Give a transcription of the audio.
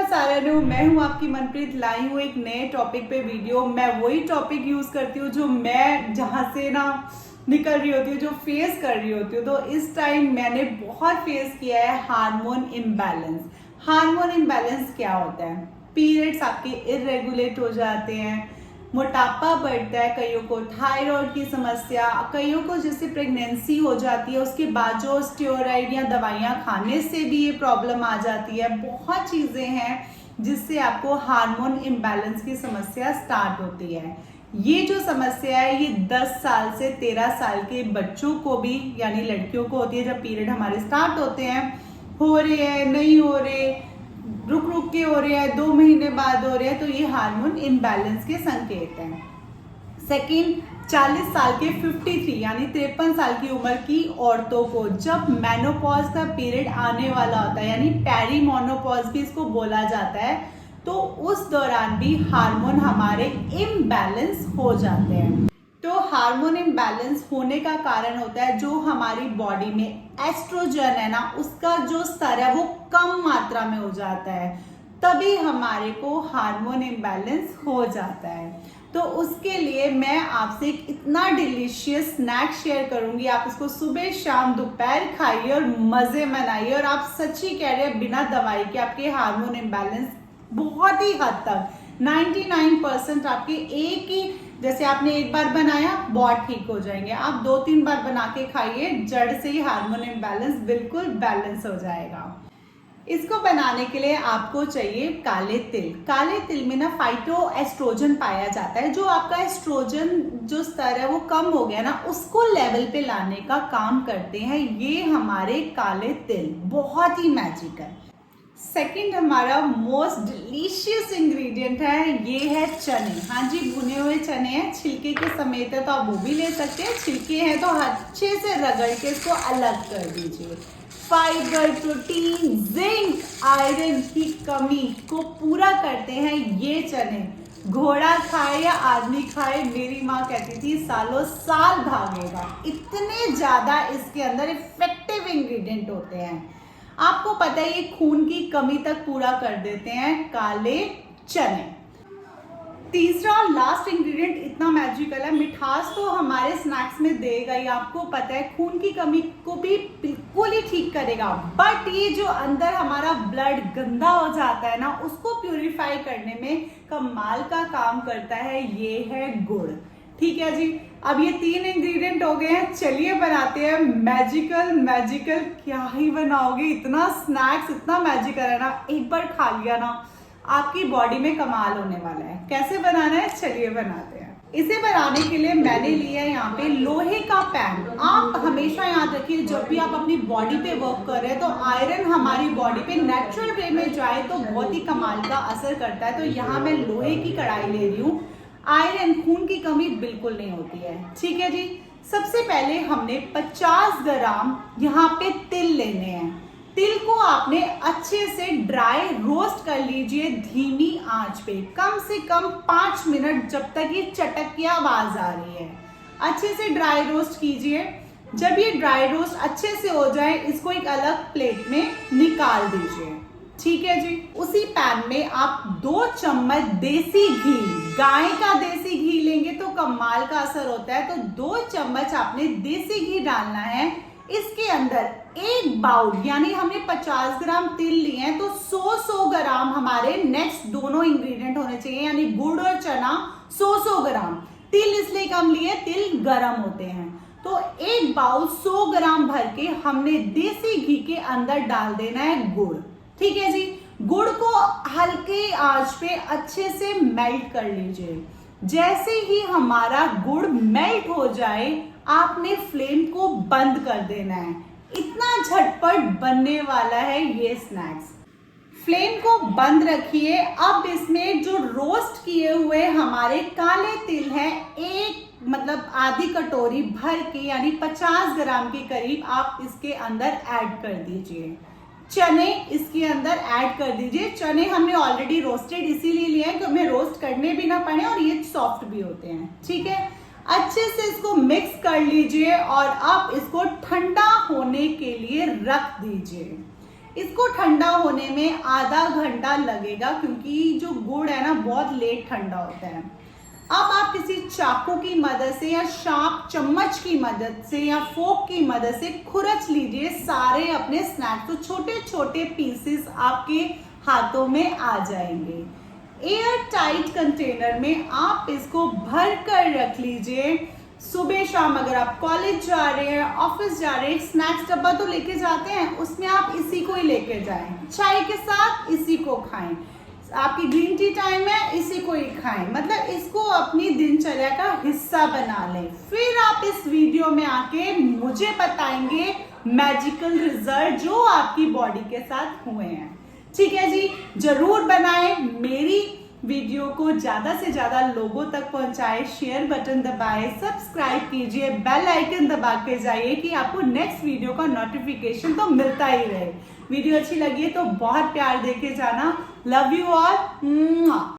सारे हूँ, मैं हूँ आपकी मनप्रीत, लाई हूँ एक नए टॉपिक पे वीडियो। मैं वही टॉपिक यूज करती हूँ जो मैं जहाँ से ना निकल रही होती हूँ, जो फेस कर रही होती हूँ। तो इस टाइम मैंने बहुत फेस किया है हार्मोन इम्बैलेंस। हार्मोन इम्बैलेंस क्या होता है? पीरियड्स आपके इरेगुलेट हो जाते हैं, मोटापा बढ़ता है, कईयों को थायराइड की समस्या, कईयों को जैसे प्रेगनेंसी हो जाती है उसके बाद जो स्टेरॉइड या दवाइयाँ खाने से भी ये प्रॉब्लम आ जाती है। बहुत चीज़ें हैं जिससे आपको हार्मोन इम्बैलेंस की समस्या स्टार्ट होती है। ये जो समस्या है ये 10 साल से 13 साल के बच्चों को भी यानी लड़कियों को होती है। जब पीरियड हमारे स्टार्ट होते हैं, हो रहे हैं नहीं हो रहे, रुक रुक के हो रहे हैं, 2 महीने बाद हो रहे हैं, तो ये हार्मोन इम्बैलेंस के संकेत हैं। सेकेंड, 40 साल के 53 यानी 53 साल की उम्र की औरतों को जब मेनोपॉज का पीरियड आने वाला होता है यानी पेरीमोनोपॉज भी इसको बोला जाता है, तो उस दौरान भी हार्मोन हमारे इम्बैलेंस हो जाते हैं। तो हार्मोन इम्बैलेंस होने का कारण होता है जो हमारी बॉडी में एस्ट्रोजन है ना, उसका जो स्तर है वो कम मात्रा में हो जाता है, तभी हमारे को हार्मोन इम्बैलेंस हो जाता है। तो उसके लिए मैं आपसे एक इतना डिलीशियस स्नैक शेयर करूंगी, आप इसको सुबह शाम दोपहर खाइए और मजे मनाइए, और आप सच्ची कह रहे हैं बिना दवाई के आपके हार्मोन इम्बैलेंस बहुत ही हद तक 99% आपके एक ही, जैसे आपने एक बार बनाया बहुत ठीक हो जाएंगे, आप 2-3 बार बना के खाइए, जड़ से ही हार्मोन इम्बैलेंस बिल्कुल बैलेंस हो जाएगा। इसको बनाने के लिए आपको चाहिए काले तिल। काले तिल में ना फाइटो एस्ट्रोजन पाया जाता है, जो आपका एस्ट्रोजन जो स्तर है वो कम हो गया ना, उसको लेवल पे लाने का काम करते हैं ये हमारे काले तिल। बहुत ही मैजिक है। सेकंड हमारा मोस्ट डिलीशियस इंग्रेडिएंट है, ये है चने। हाँ जी, भुने हुए चने हैं, छिलके के समेत है तो आप वो भी ले सकते हैं, छिलके हैं तो अच्छे से रगड़ के इसको अलग कर दीजिए। फाइबर, प्रोटीन, जिंक, आयरन की कमी को पूरा करते हैं ये चने। घोड़ा खाए या आदमी खाए, मेरी माँ कहती थी सालों साल भागेगा, इतने ज्यादा इसके अंदर इफेक्टिव इंग्रेडिएंट होते हैं। आपको पता है ये खून की कमी तक पूरा कर देते हैं काले चने। तीसरा और लास्ट इंग्रेडिएंट इतना मैजिकल है, मिठास तो हमारे स्नैक्स में देगा ही, आपको पता है खून की कमी को भी बिल्कुल ही ठीक करेगा, बट ये जो अंदर हमारा ब्लड गंदा हो जाता है ना, उसको प्यूरिफाई करने में कमाल का काम करता है, ये है गुड़। ठीक है जी, अब ये 3 इंग्रेडिएंट हो गए हैं, चलिए बनाते हैं मैजिकल। मैजिकल क्या ही बनाओगे, इतना स्नैक्स इतना मैजिकल है ना, एक बार खा लिया ना आपकी बॉडी में कमाल होने वाला है। कैसे बनाना है, चलिए बनाते हैं। इसे बनाने के लिए मैंने लिया है यहाँ पे लोहे का पैन। आप हमेशा याद रखिए जब भी आप अपनी बॉडी पे वर्क कर रहे हैं तो आयरन हमारी बॉडी पे नेचुरल वे में जाए तो बहुत ही कमाल का असर करता है। तो यहाँ मैं लोहे की कढ़ाई ले रही हूँ, आयरन खून की कमी बिल्कुल नहीं होती है। ठीक है जी, सबसे पहले हमने 50 ग्राम यहाँ पे तिल लेने हैं। तिल को आपने अच्छे से ड्राई रोस्ट कर लीजिए धीमी आंच पे, कम से कम 5 मिनट, जब तक ये चटक की आवाज आ रही है। अच्छे से ड्राई रोस्ट कीजिए। जब ये ड्राई रोस्ट अच्छे से हो जाए, इसको एक अलग प्लेट में निकाल दीजिए। ठीक है जी, उसी पैन में आप 2 चम्मच देसी घी, गाय का देसी घी लेंगे तो कमाल का असर होता है, तो 2 चम्मच आपने देसी घी डालना है। इसके अंदर 1 बाउल यानी हमने 50 ग्राम तिल लिए हैं तो 100 ग्राम हमारे नेक्स्ट दोनों इंग्रेडिएंट होने चाहिए, यानी गुड़ और चना 100 ग्राम। तिल इसलिए कम लिए, तिल गरम होते हैं। तो 1 बाउल 100 ग्राम भर के हमने देसी घी के अंदर डाल देना है गुड़। ठीक है जी, गुड़ को हल्के आंच पे अच्छे से मेल्ट कर लीजिए। जैसे ही हमारा गुड़ मेल्ट हो जाए, आपने फ्लेम को बंद कर देना है। इतना झटपट बनने वाला है ये स्नैक्स। फ्लेम को बंद रखिए। अब इसमें जो रोस्ट किए हुए हमारे काले तिल है, आधी कटोरी भर के यानी 50 ग्राम के करीब आप इसके अंदर ऐड कर दीजिए। चने इसके अंदर ऐड कर दीजिए। चने हमने ऑलरेडी रोस्टेड इसीलिए लिए हैं कि हमें रोस्ट करने भी ना पड़े और ये सॉफ्ट भी होते हैं। ठीक है, अच्छे से इसको मिक्स कर लीजिए और अब इसको ठंडा होने के लिए रख दीजिए। इसको ठंडा होने में आधा घंटा लगेगा क्योंकि जो गुड़ है ना बहुत लेट ठंडा होता है। अब आप किसी चाकू की मदद से या शार्प चम्मच की मदद से या फोक की मदद से खुरच लीजिए सारे अपने स्नैक्स। तो छोटे छोटे पीसेस आपके हाथों में आ जाएंगे। एयर टाइट कंटेनर में आप इसको भर कर रख लीजिए। सुबह शाम अगर आप कॉलेज जा रहे हैं, ऑफिस जा रहे हैं, स्नैक्स डब्बा तो लेके जाते हैं, उसमें आप इसी को ही लेके जाएं। चाय के साथ इसी को खाएं, आपकी ग्रीन टी टाइम है इसी को ही खाएं। मतलब इसको अपनी दिनचर्या का हिस्सा बना लें। फिर आप इस वीडियो में आके मुझे बताएंगे मैजिकल रिजल्ट जो आपकी बॉडी के साथ हुए हैं। ठीक है जी, जरूर बनाएं। मेरी वीडियो को ज्यादा से ज्यादा लोगों तक पहुंचाएं, शेयर बटन दबाएं, सब्सक्राइब कीजिए, बेल आइकन दबा के जाइए कि आपको नेक्स्ट वीडियो का नोटिफिकेशन तो मिलता ही रहे। वीडियो अच्छी लगी है तो बहुत प्यार देके जाना। Love you all.